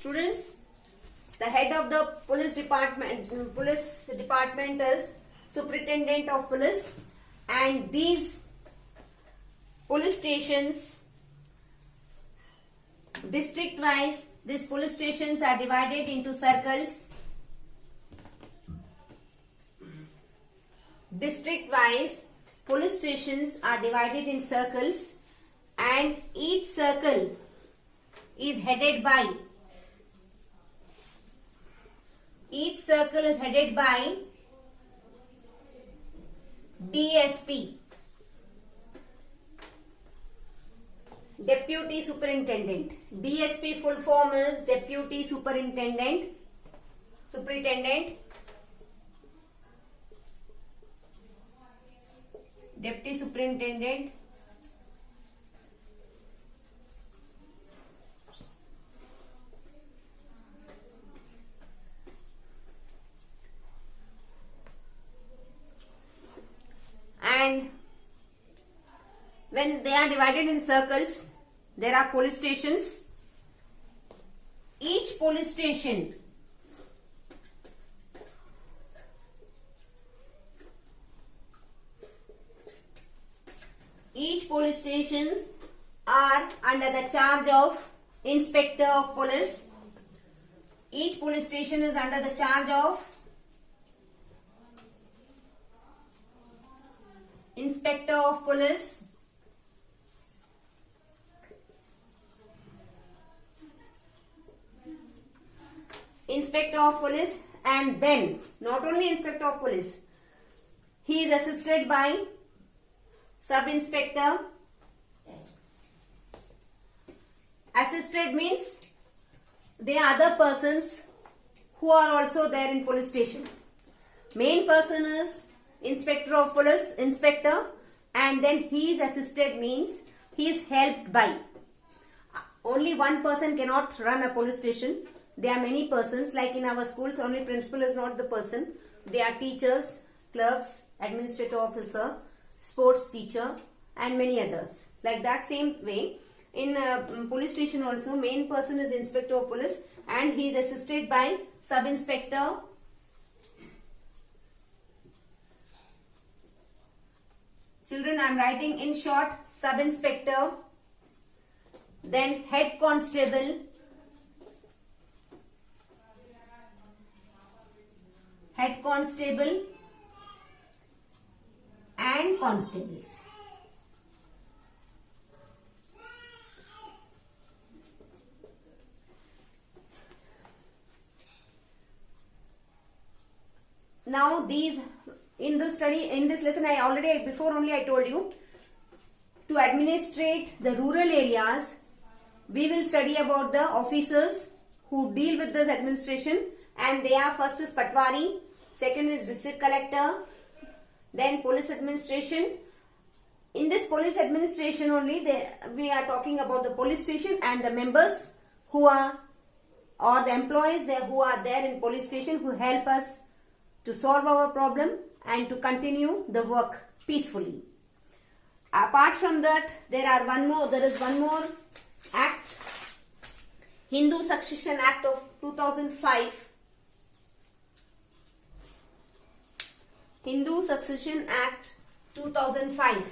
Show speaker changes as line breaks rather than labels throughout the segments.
Students, the head of the police department is superintendent of police, and these police stations, district wise, these police stations are divided into circles. District wise, police stations are divided in circles, and each circle is headed by DSP, Deputy Superintendent. DSP full form is Deputy Superintendent. Deputy Superintendent. And when they are divided in circles, there are police stations. Each police stations are under the charge of Inspector of Police. Each police station is under the charge of Inspector of Police. Inspector of Police, and then not only Inspector of Police, he is assisted by Sub-Inspector. Assisted means there are other persons who are also there in police station. Main person is Inspector of Police, Inspector, and then he is assisted means he is helped by. Only one person cannot run a police station. There are many persons, like in our schools, only principal is not the person. There are teachers, clerks, administrative officer, sports teacher, and many others. Like that same way, in police station also, main person is Inspector of Police, and he is assisted by Sub-Inspector, children, I am writing in short, Sub-Inspector, then Head Constable, and constables. Now these, in this lesson, before I told you, to administrate the rural areas, we will study about the officers who deal with this administration, and they are, first is Patwari, second is District Collector, then Police Administration. In this Police Administration only, we are talking about the police station and the members who are, or the employees there who are there in police station, who help us to solve our problem and to continue the work peacefully. Apart from that, there is one more act, Hindu Succession Act of 2005. Hindu Succession Act 2005.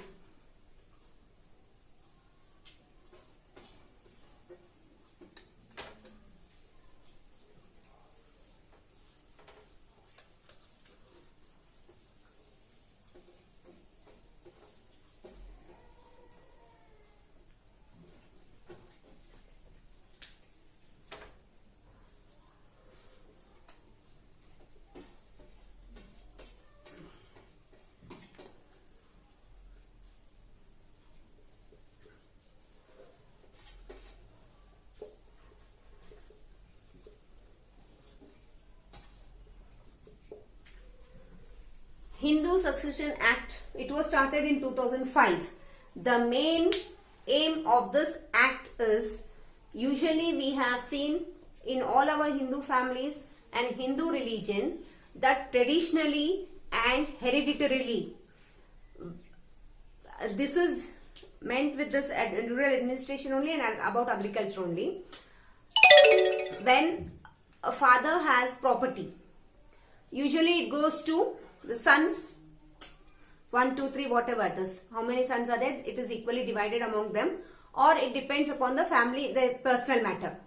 Hindu Succession Act, it was started in 2005. The main aim of this act is, usually we have seen in all our Hindu families and Hindu religion that traditionally and hereditarily, this is meant with this rural administration only and about agriculture only. when a father has property, usually it goes to the sons, 1, 2, 3, whatever it is. How many sons are there? It is equally divided among them, or it depends upon the family, the personal matter.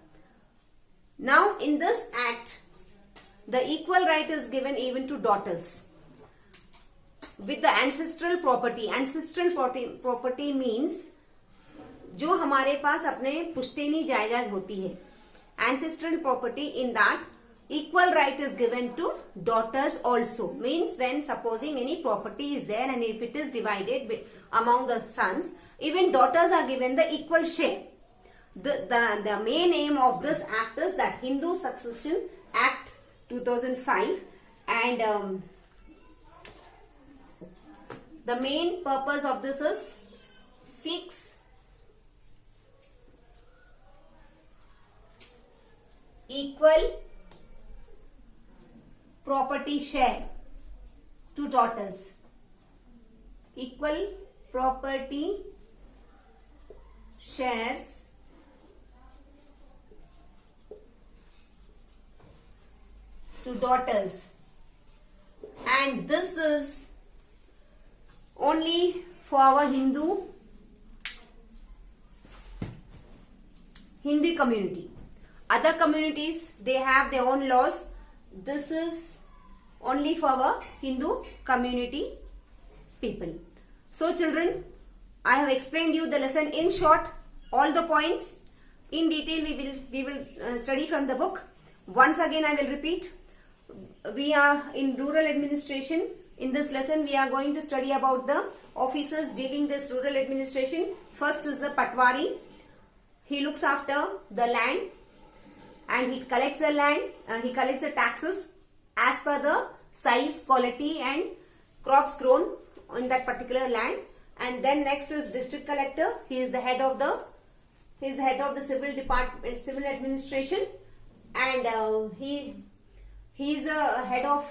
Now in this act, the equal right is given even to daughters with the ancestral property. Ancestral property means जो हमारे पास अपने पुश्तैनी जायदाद होती है. Ancestral property, in that equal right is given to daughters also. Means when supposing any property is there and if it is divided among the sons, even daughters are given the equal share. The main aim of this act is that Hindu Succession Act 2005, and the main purpose of this is seeks equal property share to daughters. Equal property shares to daughters, and this is only for our Hindu community. Other communities, they have their own laws. This is only for our Hindu community people. So children, I have explained you the lesson in short, all the points. In detail we will study from the book. Once again I will repeat. We are in rural administration. In this lesson we are going to study about the officers dealing this rural administration. First is the Patwari. He looks after the land and he collects the land, he collects the taxes as per the size, quality and crops grown on that particular land. And then next is district collector. He is the head of the civil department, civil administration, and he is a head of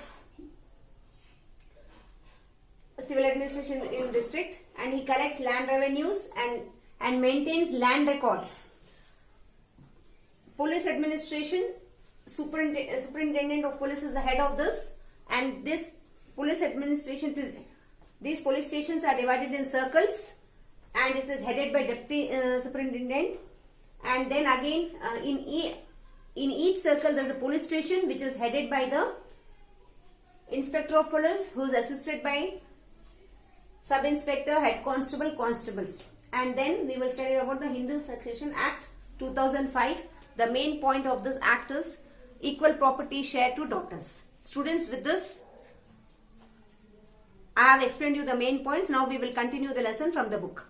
civil administration in district, and he collects land revenues and maintains land records. Police administration, superintendent of police is the head of this, and this police administration, these police stations are divided in circles and it is headed by deputy superintendent, and then again in each circle there is a police station which is headed by the inspector of police, who is assisted by sub inspector, head constable, constables. And then we will study about the Hindu Succession Act 2005. The main point of this act is equal property share to daughters. Students, with this I have explained you the main points. Now we will continue the lesson from the book.